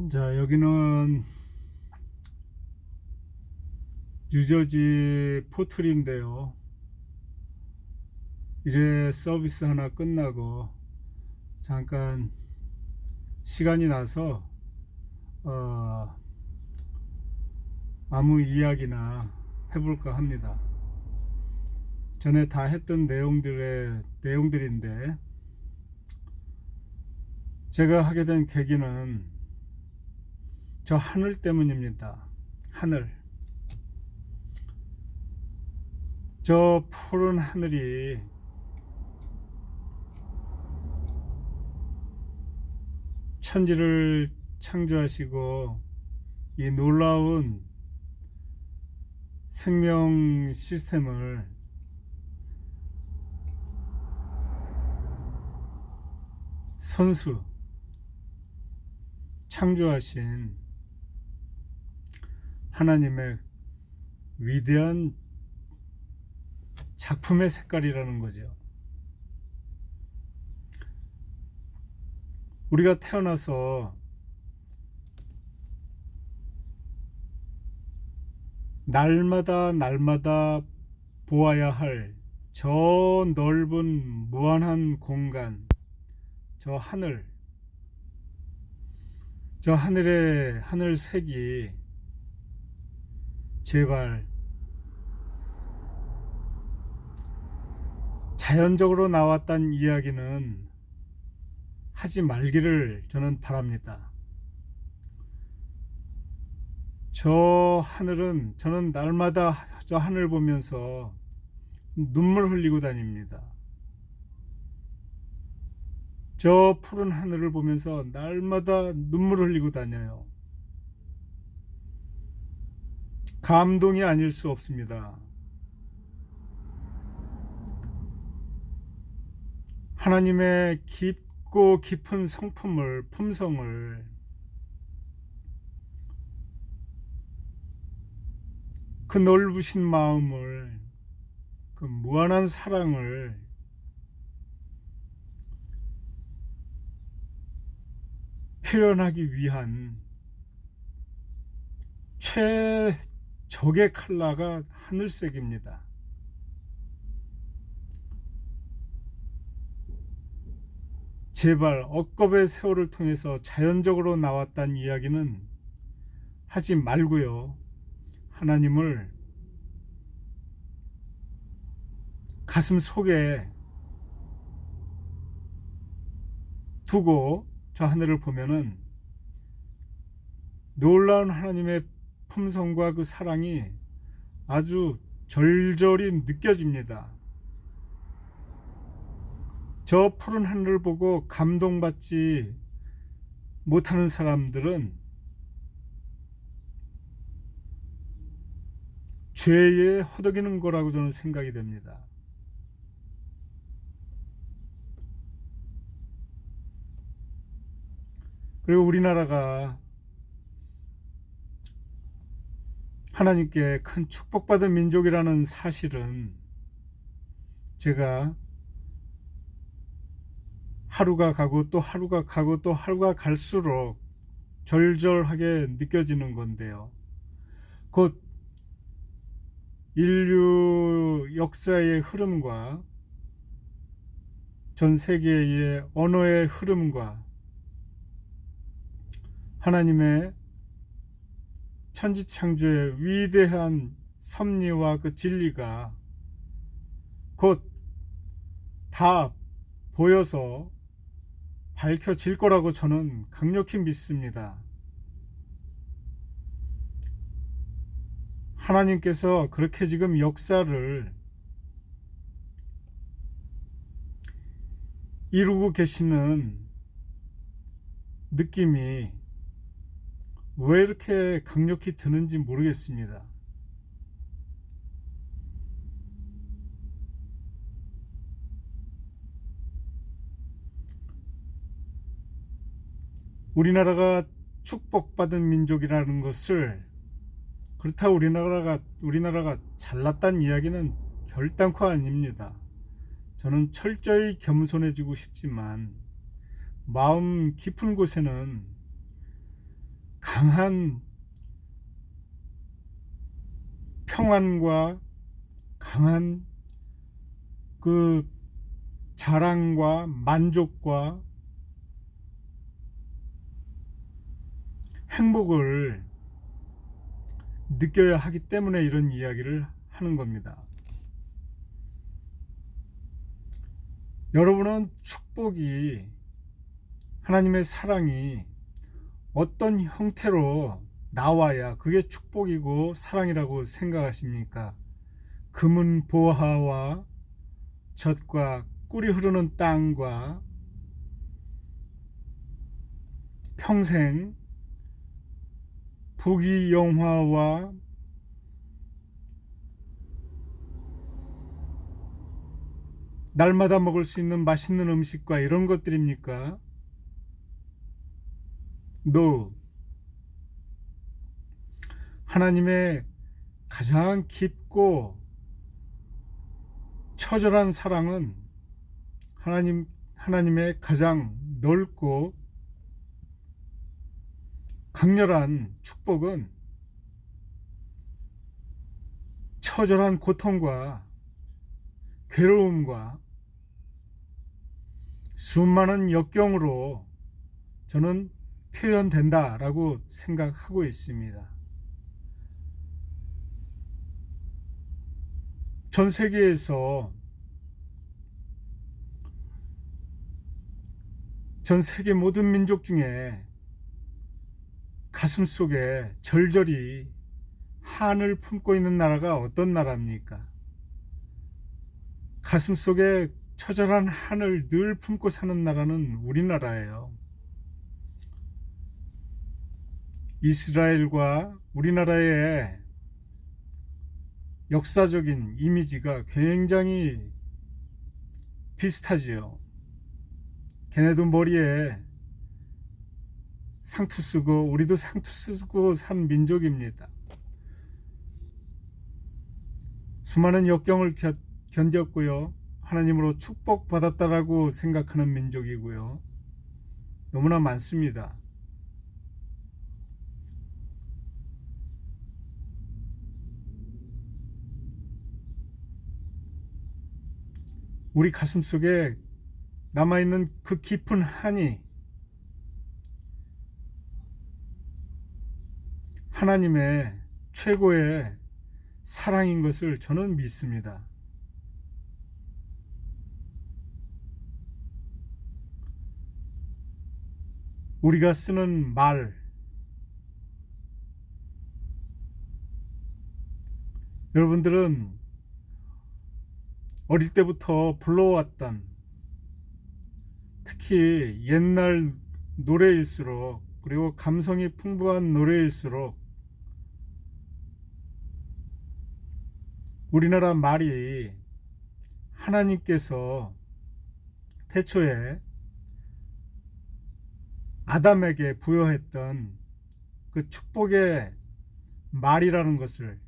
자, 여기는 뉴저지 포틀인데요. 이제 서비스 하나 끝나고 잠깐 시간이 나서 어, 아무 이야기나 해볼까 합니다. 전에 다 했던 내용들인데 제가 하게 된 계기는 저 하늘 때문입니다. 하늘. 저 푸른 하늘이 천지를 창조하시고 이 놀라운 생명 시스템을 선수 창조하신 하나님의 위대한 작품의 색깔이라는 거죠. 우리가 태어나서 날마다 보아야 할 저 넓은 무한한 공간, 저 하늘, 저 하늘의 하늘색이 제발 자연적으로 나왔다는 이야기는 하지 말기를 저는 바랍니다. 저 하늘은 저는 날마다 저 하늘 보면서 눈물 흘리고 다닙니다. 저 푸른 하늘을 보면서 날마다 눈물 흘리고 다녀요. 감동이 아닐 수 없습니다. 하나님의 깊고 깊은 품성을 그 넓으신 마음을 그 무한한 사랑을 표현하기 위한 최적의 컬러가 하늘색입니다. 제발 억겁의 세월을 통해서 자연적으로 나왔다는 이야기는 하지 말고요. 하나님을 가슴 속에 두고 저 하늘을 보면은 놀라운 하나님의 품성과 그 사랑이 아주 절절히 느껴집니다. 저 푸른 하늘을 보고 감동받지 못하는 사람들은 죄에 허덕이는 거라고 저는 생각이 됩니다. 그리고 우리나라가 하나님께 큰 축복받은 민족이라는 사실은 제가 하루가 가고 또 하루가 가고 또 하루가 갈수록 절절하게 느껴지는 건데요. 곧 인류 역사의 흐름과 전 세계의 언어의 흐름과 하나님의 천지창조의 위대한 섭리와 그 진리가 곧 다 보여서 밝혀질 거라고 저는 강력히 믿습니다. 하나님께서 그렇게 지금 역사를 이루고 계시는 느낌이 왜 이렇게 강력히 드는지 모르겠습니다. 우리나라가 축복받은 민족이라는 것을 그렇다고 우리나라가 잘났다는 이야기는 결단코 아닙니다. 저는 철저히 겸손해지고 싶지만 마음 깊은 곳에는 강한 평안과 강한 그 자랑과 만족과 행복을 느껴야 하기 때문에 이런 이야기를 하는 겁니다. 여러분은 축복이, 하나님의 사랑이 어떤 형태로 나와야 그게 축복이고 사랑이라고 생각하십니까? 금은 보화와 젖과 꿀이 흐르는 땅과 평생 부귀영화와 날마다 먹을 수 있는 맛있는 음식과 이런 것들입니까? No. 하나님의 가장 깊고 처절한 사랑은 하나님의 가장 넓고 강렬한 축복은 처절한 고통과 괴로움과 수많은 역경으로 저는 표현된다라고 생각하고 있습니다. 전 세계에서 전 세계 모든 민족 중에 가슴 속에 절절히 한을 품고 있는 나라가 어떤 나라입니까? 가슴 속에 처절한 한을 늘 품고 사는 나라는 우리나라예요. 이스라엘과 우리나라의 역사적인 이미지가 굉장히 비슷하지요. 걔네도 머리에 상투 쓰고 우리도 상투 쓰고 산 민족입니다. 수많은 역경을 견뎠고요. 하나님으로 축복받았다라고 생각하는 민족이고요. 너무나 많습니다. 우리 가슴 속에 남아있는 그 깊은 한이 하나님의 최고의 사랑인 것을 저는 믿습니다. 우리가 쓰는 말, 여러분들은 어릴 때부터 불러왔던, 특히 옛날 노래일수록, 그리고 감성이 풍부한 노래일수록 우리나라 말이 하나님께서 태초에 아담에게 부여했던 그 축복의 말이라는 것을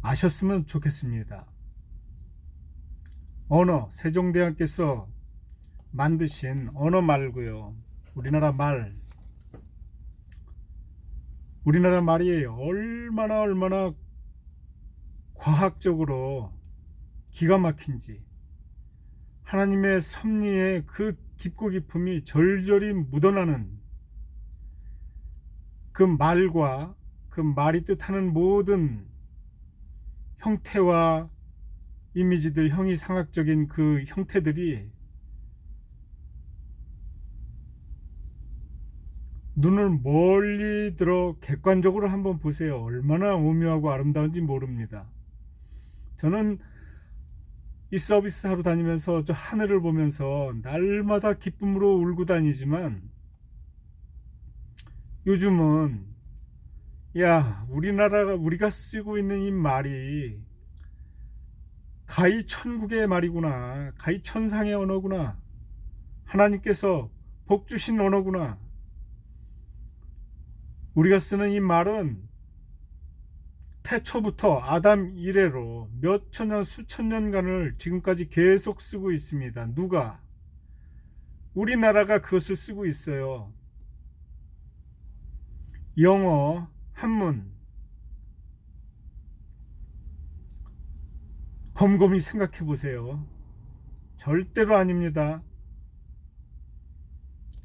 아셨으면 좋겠습니다. 언어, 세종대왕께서 만드신 언어 말고요. 우리나라 말이 얼마나 과학적으로 기가 막힌지, 하나님의 섭리의 그 깊고 깊음이 절절히 묻어나는 그 말과 그 말이 뜻하는 모든 형태와 이미지들, 형이상학적인 그 형태들이 눈을 멀리 들어 객관적으로 한번 보세요. 얼마나 오묘하고 아름다운지 모릅니다. 저는 이 서비스 하러 다니면서 저 하늘을 보면서 날마다 기쁨으로 울고 다니지만, 요즘은 우리가 쓰고 있는 이 말이 가히 천국의 말이구나, 가히 천상의 언어구나, 하나님께서 복 주신 언어구나. 우리가 쓰는 이 말은 태초부터 아담 이래로 몇 천년 수천 년간을 지금까지 계속 쓰고 있습니다. 누가? 우리나라가 그것을 쓰고 있어요. 영어, 한문 곰곰이 생각해 보세요. 절대로 아닙니다.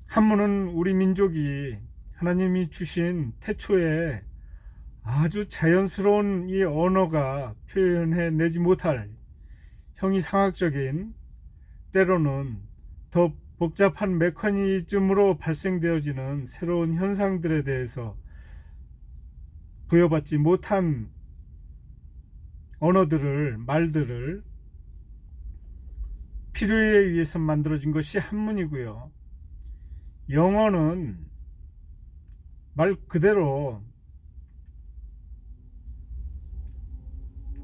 한문은 우리 민족이 하나님이 주신 태초에 아주 자연스러운 이 언어가 표현해내지 못할 형이상학적인, 때로는 더 복잡한 메커니즘으로 발생되어지는 새로운 현상들에 대해서 부여받지 못한 언어들을, 말들을 필요에 의해서 만들어진 것이 한문이고요. 영어는 말 그대로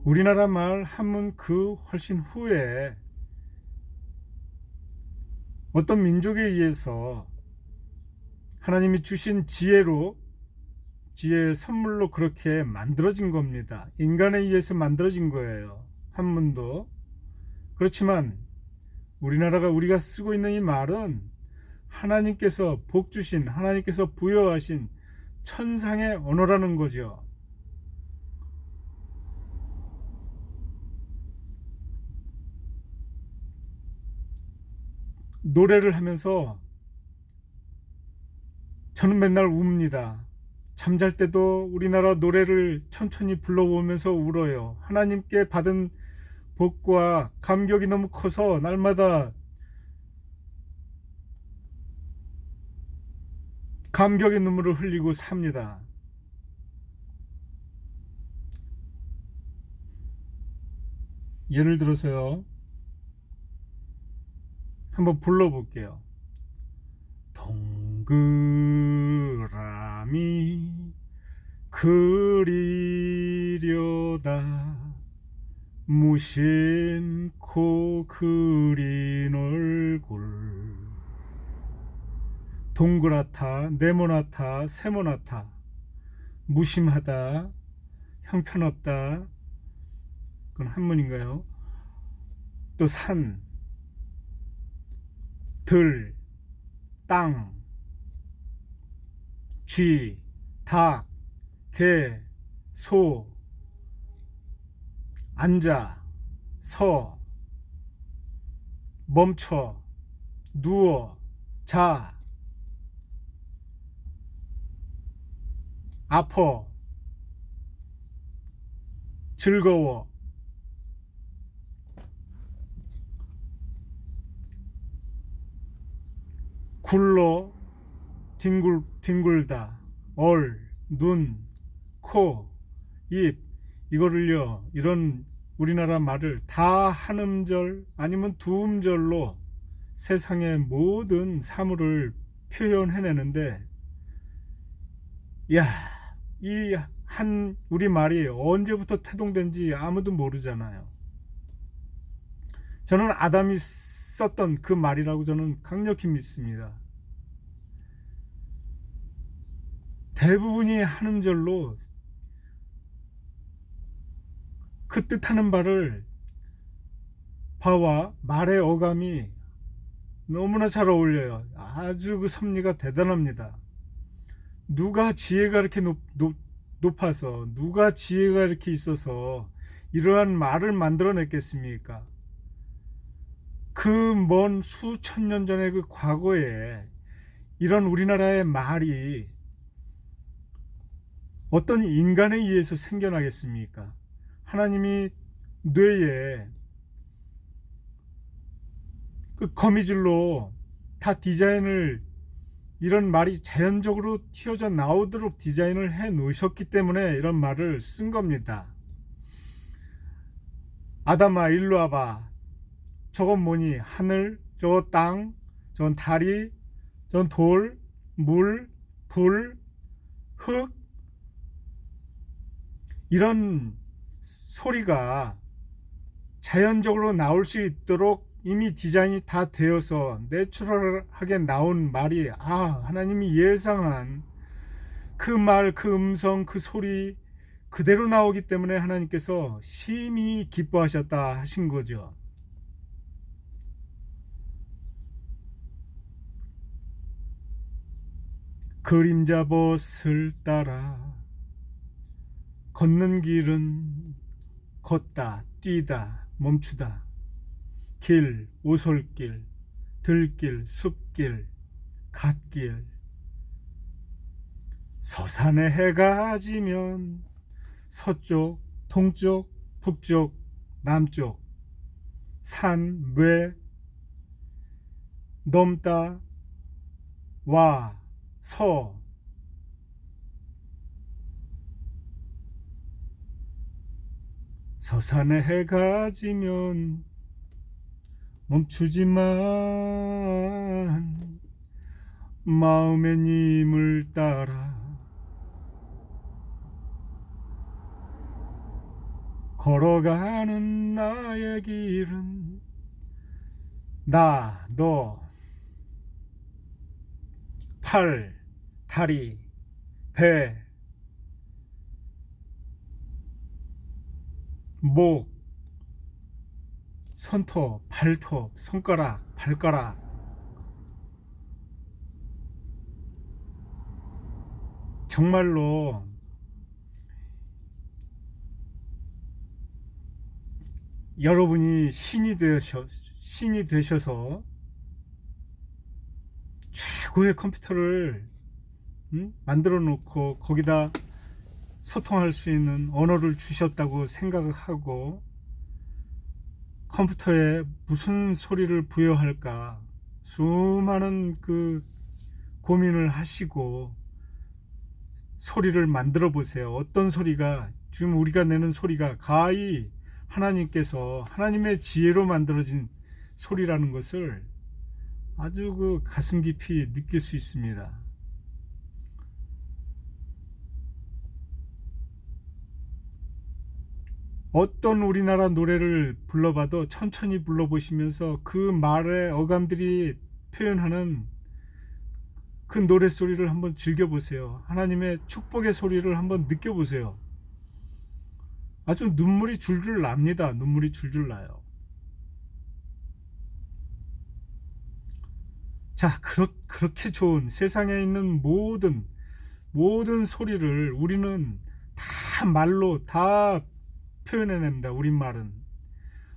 우리나라 말 한문 그 훨씬 후에 어떤 민족에 의해서 하나님이 주신 지혜의 선물로 그렇게 만들어진 겁니다. 인간에 의해서 만들어진 거예요, 한문도. 그렇지만 우리가 쓰고 있는 이 말은 하나님께서 복 주신, 하나님께서 부여하신 천상의 언어라는 거죠. 노래를 하면서 저는 맨날 웁니다. 잠잘 때도 우리나라 노래를 천천히 불러보면서 울어요. 하나님께 받은 복과 감격이 너무 커서 날마다 감격의 눈물을 흘리고 삽니다. 예를 들어서요, 한번 불러볼게요. 동그라미 그리려다 무심코 그린 얼굴. 동그랗다, 네모나다, 세모나다, 무심하다, 형편없다. 그건 한문인가요? 또 산, 들, 땅, 쥐, 닭, 개, 소, 앉아, 서, 멈춰, 누워, 자, 아파, 즐거워, 굴러, 뒹굴다, 눈, 코, 입, 이거를요, 이런 우리나라 말을 다 한 음절 아니면 두 음절로 세상의 모든 사물을 표현해내는데, 야, 이 한 우리말이 언제부터 태동된지 아무도 모르잖아요. 저는 아담이 썼던 그 말이라고 저는 강력히 믿습니다. 대부분이 한 음절로 그 뜻하는 바를, 바와 말의 어감이 너무나 잘 어울려요. 아주 그 섭리가 대단합니다. 누가 지혜가 이렇게 높아서, 누가 지혜가 이렇게 있어서 이러한 말을 만들어냈겠습니까? 그 먼 수천 년 전의 그 과거에 이런 우리나라의 말이 어떤 인간에 의해서 생겨나겠습니까? 하나님이 뇌에 그 거미줄로 다 디자인을, 이런 말이 자연적으로 튀어져 나오도록 디자인을 해 놓으셨기 때문에 이런 말을 쓴 겁니다. 아담아 일로 와봐. 저건 뭐니? 하늘, 저거 땅, 저건 다리, 저건 돌, 물, 불, 흙. 이런 소리가 자연적으로 나올 수 있도록 이미 디자인이 다 되어서 내추럴하게 나온 말이, 하나님이 예상한 그 말, 그 음성, 그 소리 그대로 나오기 때문에 하나님께서 심히 기뻐하셨다 하신 거죠. 그림자 벗을 따라 걷는 길은 걷다, 뛰다, 멈추다. 길, 오솔길, 들길, 숲길, 갓길. 서산에 해가 지면 서쪽, 동쪽, 북쪽, 남쪽. 산, 뇌, 넘다, 와, 서. 서산에 해가 지면 멈추지만 마음의 님을 따라 걸어가는 나의 길은 나, 너, 팔, 다리, 배, 목, 손톱, 발톱, 손가락, 발가락. 정말로 여러분이 신이 되셔서 최고의 컴퓨터를 만들어 놓고 거기다 소통할 수 있는 언어를 주셨다고 생각을 하고 컴퓨터에 무슨 소리를 부여할까 수많은 그 고민을 하시고 소리를 만들어 보세요. 어떤 소리가 지금 우리가 내는 소리가 가히 하나님께서 하나님의 지혜로 만들어진 소리라는 것을 아주 그 가슴 깊이 느낄 수 있습니다. 어떤 우리나라 노래를 불러봐도 천천히 불러보시면서 그 말의 어감들이 표현하는 그 노랫소리를 한번 즐겨보세요. 하나님의 축복의 소리를 한번 느껴보세요. 아주 눈물이 줄줄 납니다. 눈물이 줄줄 나요. 자, 그렇게 좋은 세상에 있는 모든 소리를 우리는 다 말로 다 표현해냅니다. 우리말은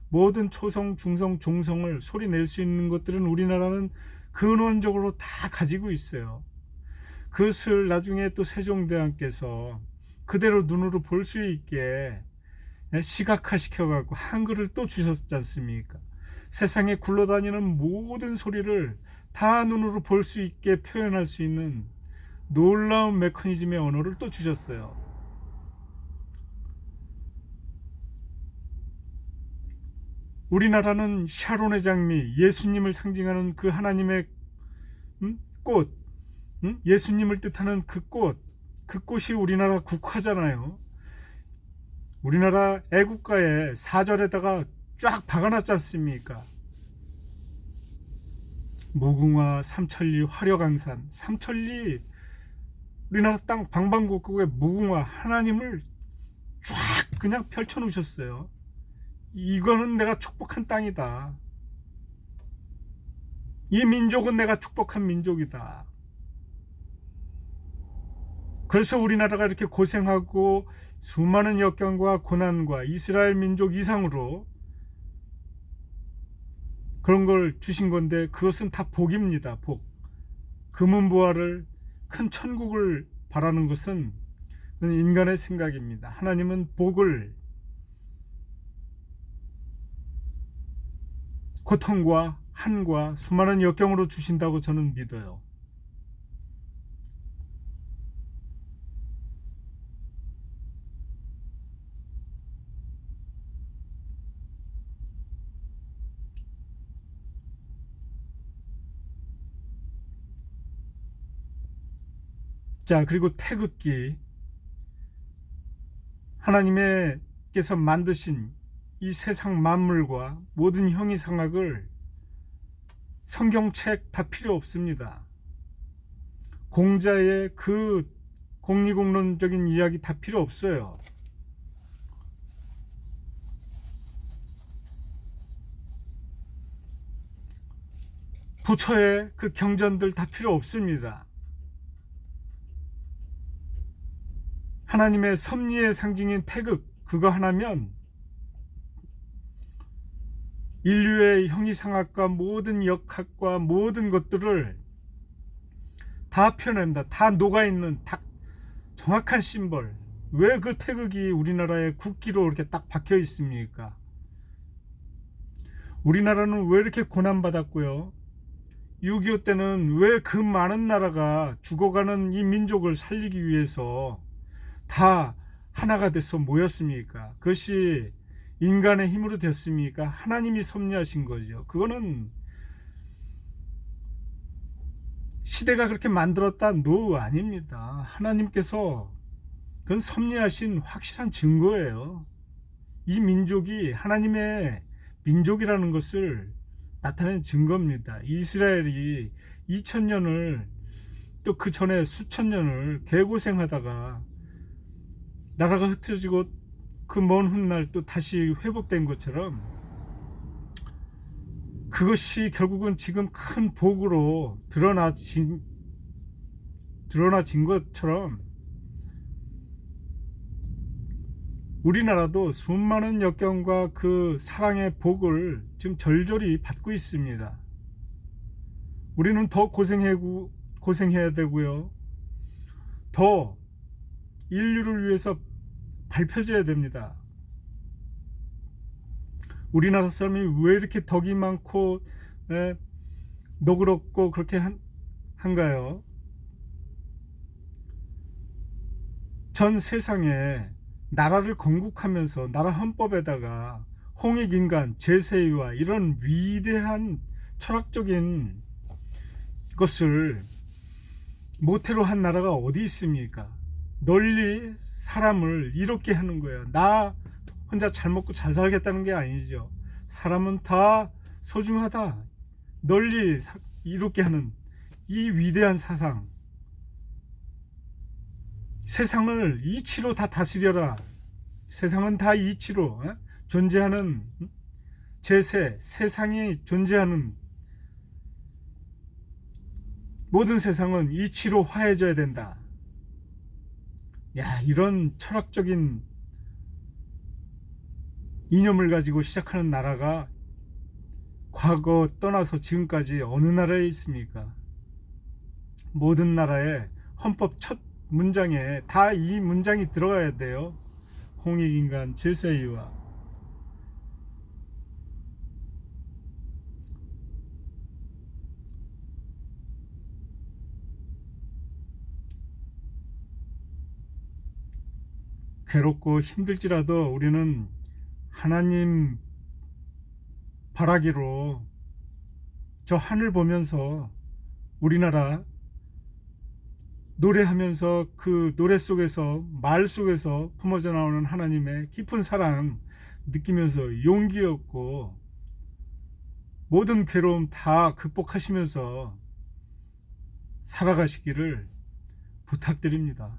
모든 초성, 중성, 종성을 소리 낼 수 있는 것들은 우리나라는 근원적으로 다 가지고 있어요. 그것을 나중에 또 세종대왕께서 그대로 눈으로 볼 수 있게 시각화 시켜갖고 한글을 또 주셨지 않습니까? 세상에 굴러다니는 모든 소리를 다 눈으로 볼 수 있게 표현할 수 있는 놀라운 메커니즘의 언어를 또 주셨어요. 우리나라는 샤론의 장미, 예수님을 상징하는 그 하나님의 꽃, 예수님을 뜻하는 그 꽃이 우리나라 국화잖아요. 우리나라 애국가에 4절에다가 쫙 박아놨지 않습니까? 무궁화 삼천리 화려강산. 삼천리 우리나라 땅 방방곡곡에 무궁화 하나님을 쫙 그냥 펼쳐놓으셨어요. 이거는 내가 축복한 땅이다. 이 민족은 내가 축복한 민족이다. 그래서 우리나라가 이렇게 고생하고 수많은 역경과 고난과 이스라엘 민족 이상으로 그런 걸 주신 건데 그것은 다 복입니다. 복. 금은보화를 큰 천국을 바라는 것은 인간의 생각입니다. 하나님은 복을 고통과 한과 수많은 역경으로 주신다고 저는 믿어요. 자, 그리고 태극기. 하나님께서 만드신 이 세상 만물과 모든 형이상학을 성경책 다 필요 없습니다. 공자의 그 공리공론적인 이야기 다 필요 없어요. 부처의 그 경전들 다 필요 없습니다. 하나님의 섭리의 상징인 태극, 그거 하나면 인류의 형이상학과 모든 역학과 모든 것들을 다 표현합니다. 다 녹아있는 정확한 심벌. 왜 그 태극이 우리나라의 국기로 이렇게 딱 박혀 있습니까? 우리나라는 왜 이렇게 고난받았고요? 6.25 때는 왜 그 많은 나라가 죽어가는 이 민족을 살리기 위해서 다 하나가 돼서 모였습니까? 그것이 인간의 힘으로 됐습니까? 하나님이 섭리하신 거죠. 그거는 시대가 그렇게 만들었다 노 아닙니다. 하나님께서 그건 섭리하신 확실한 증거예요. 이 민족이 하나님의 민족이라는 것을 나타내는 증거입니다. 이스라엘이 2000년을 또 그 전에 수천 년을 개고생하다가 나라가 흩어지고 그 먼 훗날 또 다시 회복된 것처럼, 그것이 결국은 지금 큰 복으로 드러나진 것처럼 우리나라도 수많은 역경과 그 사랑의 복을 지금 절절히 받고 있습니다. 우리는 더 고생해야 되고요. 더 인류를 위해서 밝혀져야 됩니다. 우리나라 사람이 왜 이렇게 덕이 많고 너그럽고 그렇게 한가요? 전 세상에 나라를 건국하면서 나라 헌법에다가 홍익인간, 제세의와 이런 위대한 철학적인 것을 모태로 한 나라가 어디 있습니까? 널리 사람을 이롭게 하는 거예요. 나 혼자 잘 먹고 잘 살겠다는 게 아니죠. 사람은 다 소중하다, 널리 이롭게 하는 이 위대한 사상, 세상을 이치로 다 다스려라. 세상은 다 이치로 존재하는 제세, 세상이 존재하는 모든 세상은 이치로 화해져야 된다. 야, 이런 철학적인 이념을 가지고 시작하는 나라가 과거 떠나서 지금까지 어느 나라에 있습니까? 모든 나라의 헌법 첫 문장에 다 이 문장이 들어가야 돼요. 홍익인간, 질서이와. 괴롭고 힘들지라도 우리는 하나님 바라기로 저 하늘 보면서 우리나라 노래하면서 그 노래 속에서, 말 속에서 품어져 나오는 하나님의 깊은 사랑 느끼면서 용기 얻고 모든 괴로움 다 극복하시면서 살아가시기를 부탁드립니다.